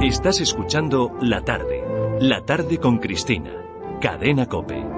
Estás escuchando La Tarde con Cristina, Cadena COPE.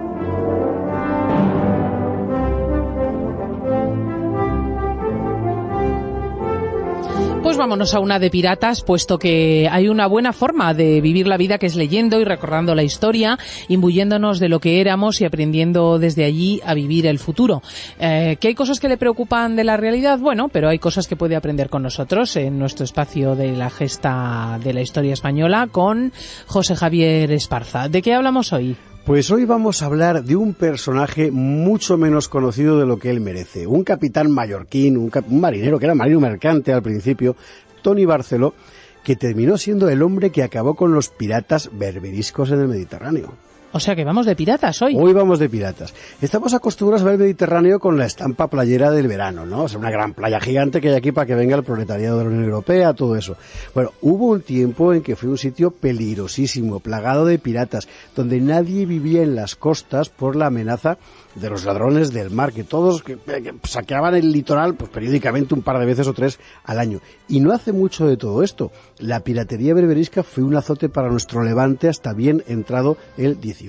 Pues vámonos a una de piratas, puesto que hay una buena forma de vivir la vida, que es leyendo y recordando la historia, imbuyéndonos de lo que éramos y aprendiendo desde allí a vivir el futuro. ¿Que hay cosas que le preocupan de la realidad? Bueno, pero hay cosas que puede aprender con nosotros en nuestro espacio de la gesta de la historia española con José Javier Esparza. ¿De qué hablamos hoy? Pues hoy vamos a hablar de un personaje mucho menos conocido de lo que él merece. Un capitán mallorquín, un marinero que era marino mercante al principio, Toni Barceló, que terminó siendo el hombre que acabó con los piratas berberiscos en el Mediterráneo. O sea que vamos de piratas hoy. Hoy vamos de piratas. Estamos acostumbrados a ver el Mediterráneo con la estampa playera del verano, ¿no? O sea, una gran playa gigante que hay aquí para que venga el proletariado de la Unión Europea, todo eso. Bueno, hubo un tiempo en que fue un sitio peligrosísimo, plagado de piratas, donde nadie vivía en las costas por la amenaza de los ladrones del mar, que todos que saqueaban el litoral pues periódicamente un par de veces o tres al año. Y no hace mucho de todo esto. La piratería berberisca fue un azote para nuestro Levante hasta bien entrado el 18.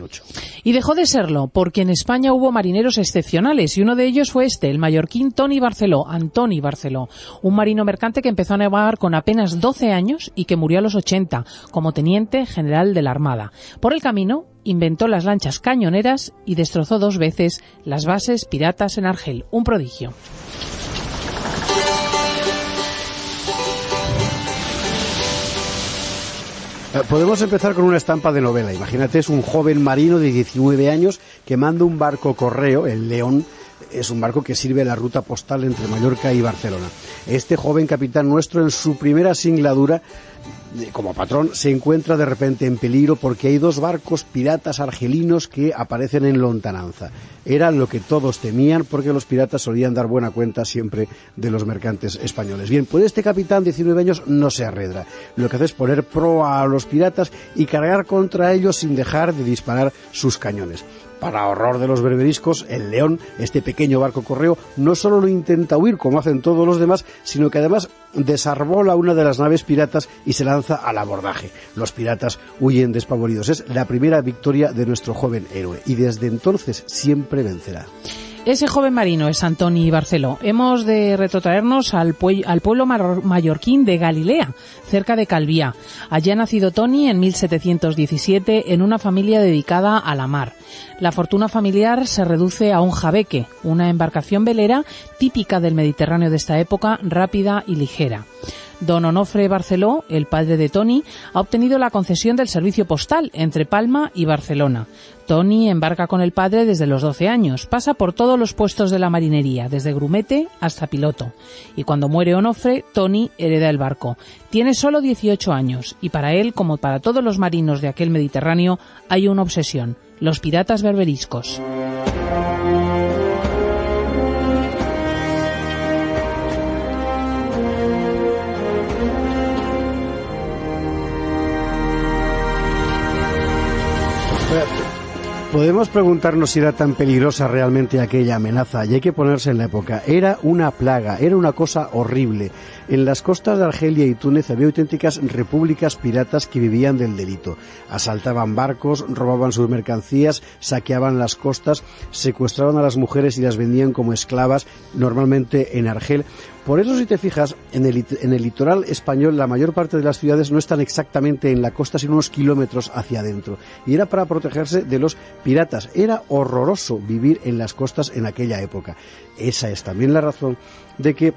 Y dejó de serlo, porque en España hubo marineros excepcionales, y uno de ellos fue el mallorquín Antoni Barceló, un marino mercante que empezó a navegar con apenas 12 años y que murió a los 80, como teniente general de la Armada. Por el camino, inventó las lanchas cañoneras y destrozó 2 veces las bases piratas en Argel. Un prodigio. Podemos empezar con una estampa de novela. Imagínate, es un joven marino de 19 años que manda un barco correo, el León. Es un barco que sirve la ruta postal entre Mallorca y Barcelona. Este joven capitán nuestro, en su primera singladura como patrón, se encuentra de repente en peligro porque hay 2 barcos piratas argelinos que aparecen en lontananza. Era lo que todos temían, porque los piratas solían dar buena cuenta siempre de los mercantes españoles. Bien, pues este capitán de 19 años no se arredra. Lo que hace es poner proa a los piratas y cargar contra ellos sin dejar de disparar sus cañones. Para horror de los berberiscos, el León, este pequeño barco correo, no solo lo intenta huir como hacen todos los demás, sino que además desarbola una de las naves piratas y se lanza al abordaje. Los piratas huyen despavoridos. Es la primera victoria de nuestro joven héroe y desde entonces siempre vencerá. Ese joven marino es Antoni Barceló. Hemos de retrotraernos al pueblo mallorquín de Galilea, cerca de Calviá. Allí ha nacido Toni en 1717 en una familia dedicada a la mar. La fortuna familiar se reduce a un jabeque, una embarcación velera típica del Mediterráneo de esta época, rápida y ligera. Don Onofre Barceló, el padre de Toni, ha obtenido la concesión del servicio postal entre Palma y Barcelona. Toni embarca con el padre desde los 12 años, pasa por todos los puestos de la marinería, desde grumete hasta piloto. Y cuando muere Onofre, Toni hereda el barco. Tiene solo 18 años y para él, como para todos los marinos de aquel Mediterráneo, hay una obsesión: los piratas berberiscos. Podemos preguntarnos si era tan peligrosa realmente aquella amenaza, y hay que ponerse en la época. Era una plaga, era una cosa horrible. En las costas de Argelia y Túnez había auténticas repúblicas piratas que vivían del delito. Asaltaban barcos, robaban sus mercancías, saqueaban las costas, secuestraban a las mujeres y las vendían como esclavas, normalmente en Argel. Por eso, si te fijas, en el litoral español la mayor parte de las ciudades no están exactamente en la costa, sino unos kilómetros hacia adentro. Y era para protegerse de los piratas. Era horroroso vivir en las costas en aquella época. Esa es también la razón de que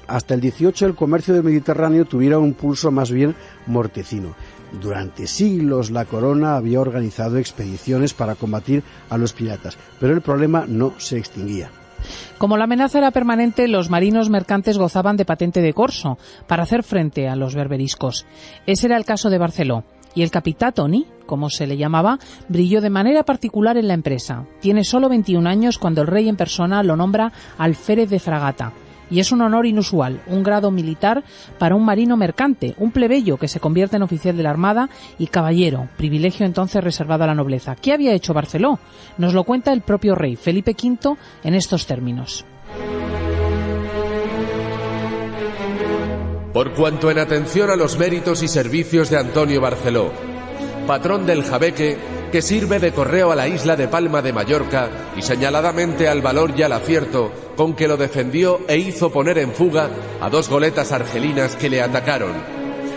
hasta el 18 el comercio del Mediterráneo tuviera un pulso más bien mortecino. Durante siglos la corona había organizado expediciones para combatir a los piratas, pero el problema no se extinguía. Como la amenaza era permanente, los marinos mercantes gozaban de patente de corso para hacer frente a los berberiscos. Ese era el caso de Barceló. Y el capitán Toni, como se le llamaba, brilló de manera particular en la empresa. Tiene solo 21 años cuando el rey en persona lo nombra alférez de fragata. Y es un honor inusual, un grado militar para un marino mercante, un plebeyo que se convierte en oficial de la Armada y caballero, privilegio entonces reservado a la nobleza. ¿Qué había hecho Barceló? Nos lo cuenta el propio rey, Felipe V, en estos términos. por cuanto en atención a los méritos y servicios de Antonio Barceló, patrón del jabeque, que sirve de correo a la isla de Palma de Mallorca, y señaladamente al valor y al acierto con que lo defendió e hizo poner en fuga a 2 goletas argelinas que le atacaron,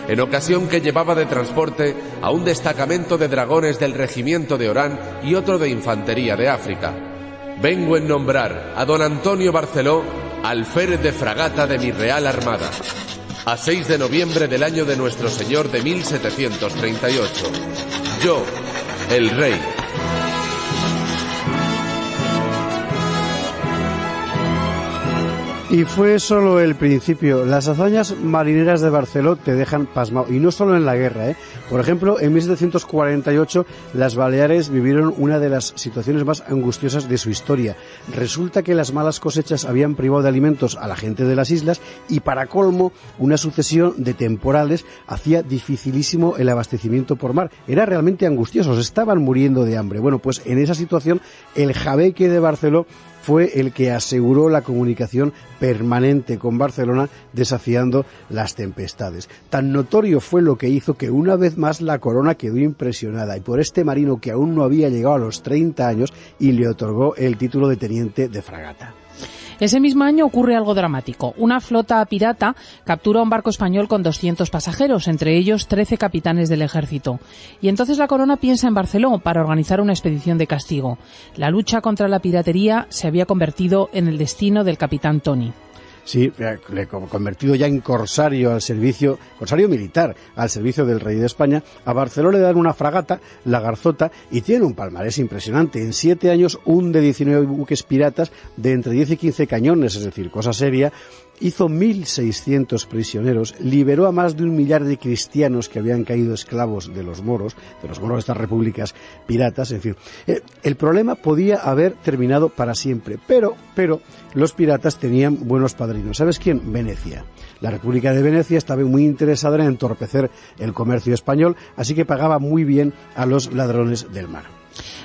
en ocasión que llevaba de transporte a un destacamento de dragones del regimiento de Orán y otro de infantería de África. Vengo en nombrar a don Antonio Barceló alférez de fragata de mi Real Armada, a 6 de noviembre del año de nuestro Señor de 1738. Yo, el rey. Y fue solo el principio. Las hazañas marineras de Barceló te dejan pasmado. Y no solo en la guerra, ¿eh? Por ejemplo, en 1748 las Baleares vivieron una de las situaciones más angustiosas de su historia. Resulta que las malas cosechas habían privado de alimentos a la gente de las islas y, para colmo, una sucesión de temporales hacía dificilísimo el abastecimiento por mar. Era realmente angustioso, se estaban muriendo de hambre. Bueno, pues en esa situación el jabeque de Barceló fue el que aseguró la comunicación permanente con Barcelona, desafiando las tempestades. Tan notorio fue lo que hizo que una vez más la corona quedó impresionada, y por este marino que aún no había llegado a los 30 años, y le otorgó el título de teniente de fragata. Ese mismo año ocurre algo dramático. Una flota pirata captura un barco español con 200 pasajeros, entre ellos 13 capitanes del ejército. Y entonces la corona piensa en Barceló para organizar una expedición de castigo. La lucha contra la piratería se había convertido en el destino del capitán Tony. Sí, convertido ya en corsario militar, al servicio del rey de España. A Barceló le dan una fragata, la Garzota, y tiene un palmarés impresionante. En 7 años hunde 19 buques piratas de entre 10 y 15 cañones, es decir, cosa seria. Hizo 1.600 prisioneros, liberó a más de 1 millar de cristianos que habían caído esclavos de los moros de estas repúblicas piratas, en fin. El problema podía haber terminado para siempre, pero los piratas tenían buenos padrinos. ¿Sabes quién? Venecia. La República de Venecia estaba muy interesada en entorpecer el comercio español, así que pagaba muy bien a los ladrones del mar.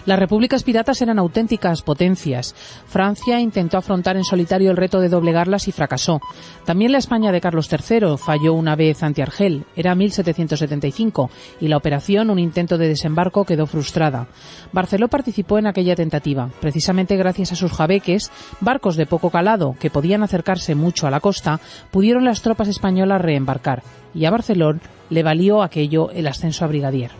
Las repúblicas piratas eran auténticas potencias. Francia intentó afrontar en solitario el reto de doblegarlas y fracasó. También la España de Carlos III falló una vez ante Argel, era 1775, y la operación, un intento de desembarco, quedó frustrada. Barceló participó en aquella tentativa, precisamente gracias a sus jabeques, barcos de poco calado que podían acercarse mucho a la costa, pudieron las tropas españolas reembarcar, y a Barceló le valió aquello el ascenso a brigadier.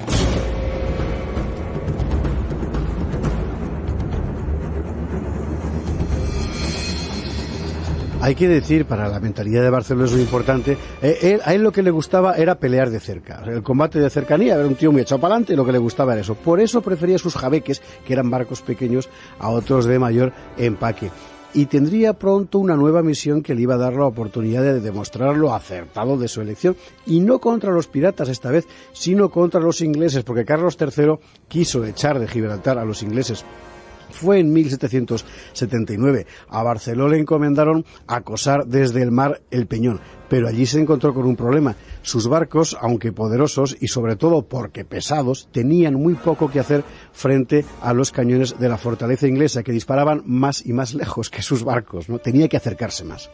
Hay que decir, para la mentalidad de Barcelona es muy importante, a él lo que le gustaba era pelear de cerca, el combate de cercanía, era un tío muy echado para adelante, y lo que le gustaba era eso. Por eso prefería sus jabeques, que eran barcos pequeños, a otros de mayor empaque. Y tendría pronto una nueva misión que le iba a dar la oportunidad de demostrar lo acertado de su elección, y no contra los piratas esta vez, sino contra los ingleses, porque Carlos III quiso echar de Gibraltar a los ingleses. Fue en 1779. A Barceló le encomendaron acosar desde el mar el Peñón, pero allí se encontró con un problema. Sus barcos, aunque poderosos y sobre todo porque pesados, tenían muy poco que hacer frente a los cañones de la fortaleza inglesa, que disparaban más y más lejos que sus barcos, ¿no? Tenía que acercarse más.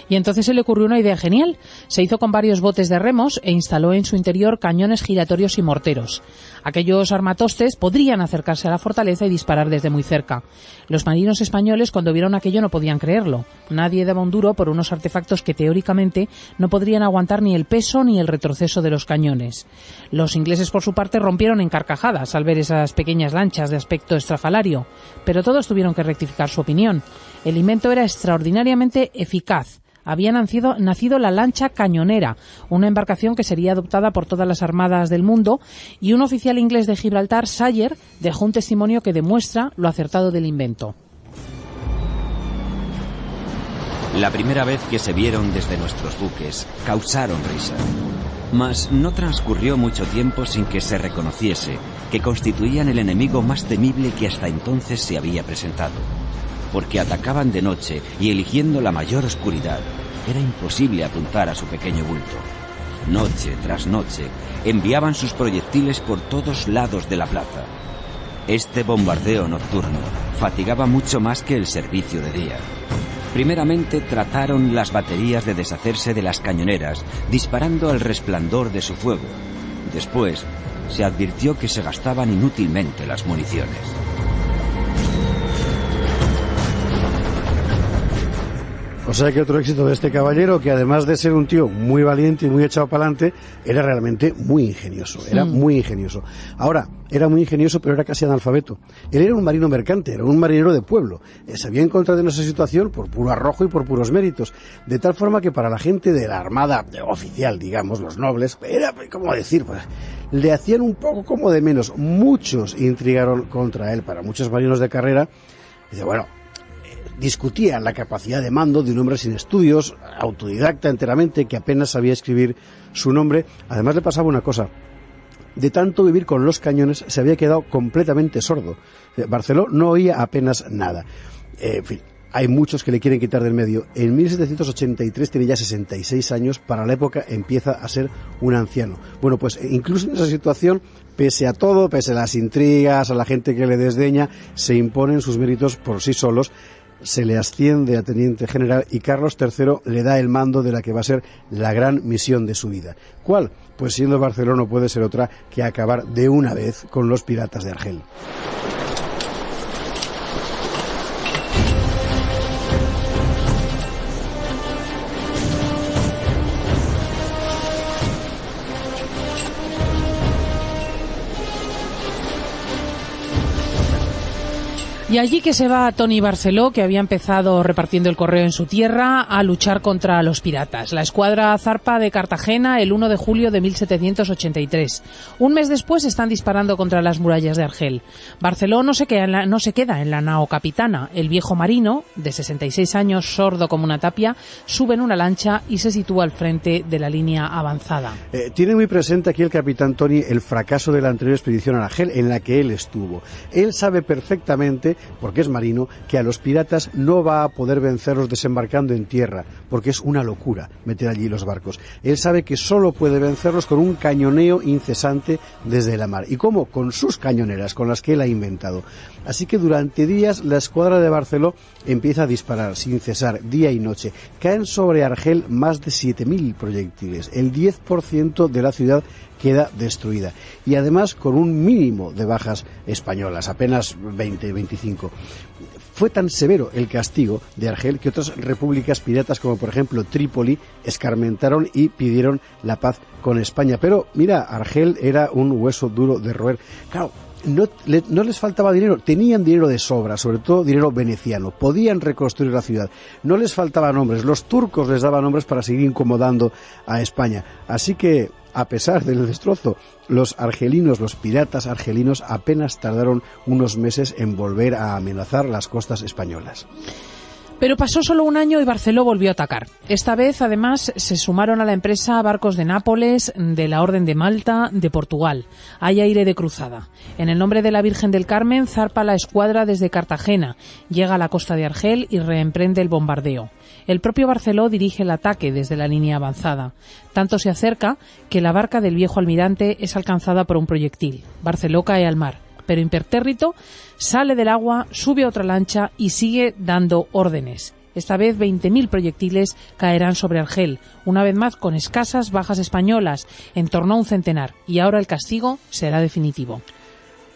Y entonces se le ocurrió una idea genial. Se hizo con varios botes de remos e instaló en su interior cañones giratorios y morteros. Aquellos armatostes podrían acercarse a la fortaleza y disparar desde muy cerca. Los marinos españoles, cuando vieron aquello, no podían creerlo. Nadie daba un duro por unos artefactos que teóricamente no podrían aguantar ni el peso ni el retroceso de los cañones. Los ingleses, por su parte, rompieron en carcajadas al ver esas pequeñas lanchas de aspecto estrafalario, pero todos tuvieron que rectificar su opinión. El invento era extraordinariamente eficaz. Había nacido la lancha cañonera, una embarcación que sería adoptada por todas las armadas del mundo, y un oficial inglés de Gibraltar, Sayer, dejó un testimonio que demuestra lo acertado del invento. La primera vez que se vieron desde nuestros buques, causaron risa. Mas no transcurrió mucho tiempo sin que se reconociese que constituían el enemigo más temible que hasta entonces se había presentado. Porque atacaban de noche y eligiendo la mayor oscuridad, era imposible apuntar a su pequeño bulto. Noche tras noche, enviaban sus proyectiles por todos lados de la plaza. Este bombardeo nocturno fatigaba mucho más que el servicio de día. Primeramente trataron las baterías de deshacerse de las cañoneras, disparando al resplandor de su fuego. Después, se advirtió que se gastaban inútilmente las municiones. O sea que otro éxito de este caballero, que además de ser un tío muy valiente y muy echado para adelante, era realmente muy ingenioso, muy ingenioso. Ahora, era muy ingenioso, pero era casi analfabeto. Él era un marino mercante, era un marinero de pueblo. Se había encontrado en esa situación por puro arrojo y por puros méritos, de tal forma que para la gente de la armada oficial, digamos, los nobles, era, ¿cómo decir?, pues, le hacían un poco como de menos. Muchos intrigaron contra él. Para muchos marinos de carrera, dice, bueno, discutían la capacidad de mando de un hombre sin estudios, autodidacta enteramente, que apenas sabía escribir su nombre. Además le pasaba una cosa: de tanto vivir con los cañones se había quedado completamente sordo. Barceló no oía apenas nada. En fin, hay muchos que le quieren quitar del medio. En 1783 tiene ya 66 años, para la época empieza a ser un anciano. Bueno, pues incluso en esa situación, pese a todo, pese a las intrigas, a la gente que le desdeña, se imponen sus méritos por sí solos. Se le asciende a teniente general y Carlos III le da el mando de la que va a ser la gran misión de su vida. ¿Cuál? Pues siendo Barceló no puede ser otra que acabar de una vez con los piratas de Argel. Y allí que se va Tony Barceló, que había empezado repartiendo el correo en su tierra, a luchar contra los piratas. La escuadra zarpa de Cartagena el 1 de julio de 1783. Un mes después están disparando contra las murallas de Argel. Barceló no se queda en la nao capitana. El viejo marino, de 66 años, sordo como una tapia, sube en una lancha y se sitúa al frente de la línea avanzada. Tiene muy presente aquí el capitán Tony el fracaso de la anterior expedición a Argel, en la que él estuvo. Él sabe perfectamente, porque es marino, que a los piratas no va a poder vencerlos desembarcando en tierra, porque es una locura meter allí los barcos. Él sabe que solo puede vencerlos con un cañoneo incesante desde la mar. ¿Y cómo? Con sus cañoneras, con las que él ha inventado. Así que durante días la escuadra de Barceló empieza a disparar sin cesar, día y noche. Caen sobre Argel más de 7.000 proyectiles. El 10% de la ciudad queda destruida. Y además con un mínimo de bajas españolas, apenas 20-25. Fue tan severo el castigo de Argel que otras repúblicas piratas, como por ejemplo Trípoli, escarmentaron y pidieron la paz con España. Pero mira, Argel era un hueso duro de roer. Claro, no les faltaba dinero, tenían dinero de sobra, sobre todo dinero veneciano, podían reconstruir la ciudad, no les faltaban hombres, los turcos les daban hombres para seguir incomodando a España. Así que, a pesar del destrozo, los argelinos, los piratas argelinos, apenas tardaron unos meses en volver a amenazar las costas españolas. Pero pasó solo un año y Barceló volvió a atacar. Esta vez, además, se sumaron a la empresa barcos de Nápoles, de la Orden de Malta, de Portugal. Hay aire de cruzada. En el nombre de la Virgen del Carmen, zarpa la escuadra desde Cartagena, llega a la costa de Argel y reemprende el bombardeo. El propio Barceló dirige el ataque desde la línea avanzada. Tanto se acerca que la barca del viejo almirante es alcanzada por un proyectil. Barceló cae al mar, pero impertérrito sale del agua, sube a otra lancha y sigue dando órdenes. Esta vez 20.000 proyectiles caerán sobre Argel, una vez más con escasas bajas españolas, en torno a un centenar. Y ahora el castigo será definitivo.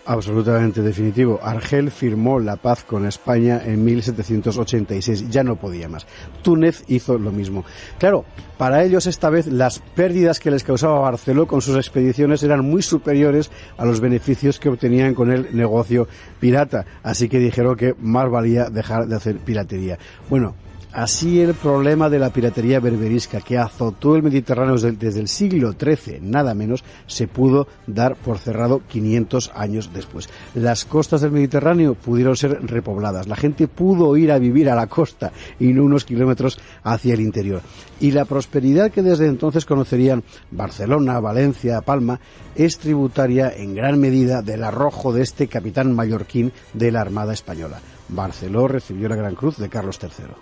Absolutamente definitivo. Argel firmó la paz con España en 1786. Ya no podía más. Túnez hizo lo mismo. Claro, para ellos esta vez las pérdidas que les causaba Barceló con sus expediciones eran muy superiores a los beneficios que obtenían con el negocio pirata. Así que dijeron que más valía dejar de hacer piratería. Bueno, así el problema de la piratería berberisca, que azotó el Mediterráneo desde el siglo XIII, nada menos, se pudo dar por cerrado 500 años después. Las costas del Mediterráneo pudieron ser repobladas, la gente pudo ir a vivir a la costa y no unos kilómetros hacia el interior. Y la prosperidad que desde entonces conocerían Barcelona, Valencia, Palma, es tributaria en gran medida del arrojo de este capitán mallorquín de la Armada Española. Barceló recibió la Gran Cruz de Carlos III.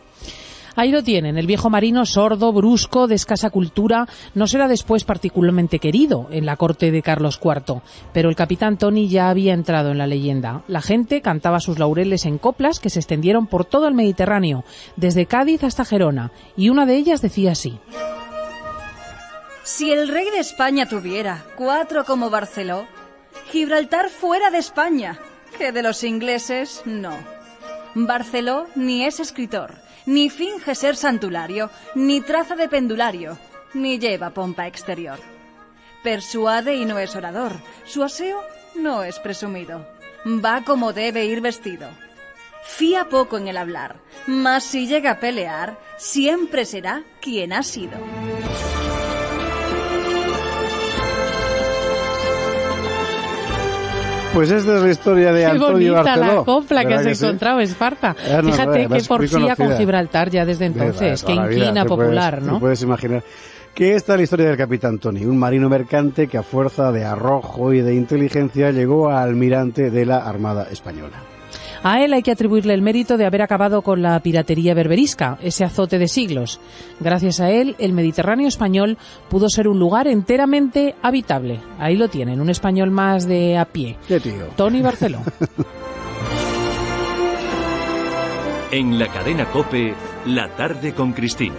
Ahí lo tienen, el viejo marino sordo, brusco, de escasa cultura, no será después particularmente querido en la corte de Carlos IV, pero el capitán Tony ya había entrado en la leyenda. La gente cantaba sus laureles en coplas que se extendieron por todo el Mediterráneo, desde Cádiz hasta Gerona, y una de ellas decía así: si el rey de España tuviera 4 como Barceló, Gibraltar fuera de España, que de los ingleses no. Barceló ni es escritor, ni finge ser santulario, ni traza de pendulario, ni lleva pompa exterior. Persuade y no es orador, su aseo no es presumido, va como debe ir vestido. Fía poco en el hablar, mas si llega a pelear, siempre será quien ha sido. Pues esta es la historia de Antonio Barceló. Qué bonita la copla que has sí? encontrado, Esparta. Fíjate que porfía con Gibraltar ya desde entonces. Qué inquina popular, ¿no? Te puedes imaginar que esta es la historia del capitán Tony, un marino mercante que a fuerza de arrojo y de inteligencia llegó a almirante de la Armada Española. A él hay que atribuirle el mérito de haber acabado con la piratería berberisca, ese azote de siglos. Gracias a él, el Mediterráneo español pudo ser un lugar enteramente habitable. Ahí lo tienen, un español más de a pie. ¿Qué tío? Tony Barceló. En la cadena COPE, La tarde con Cristina.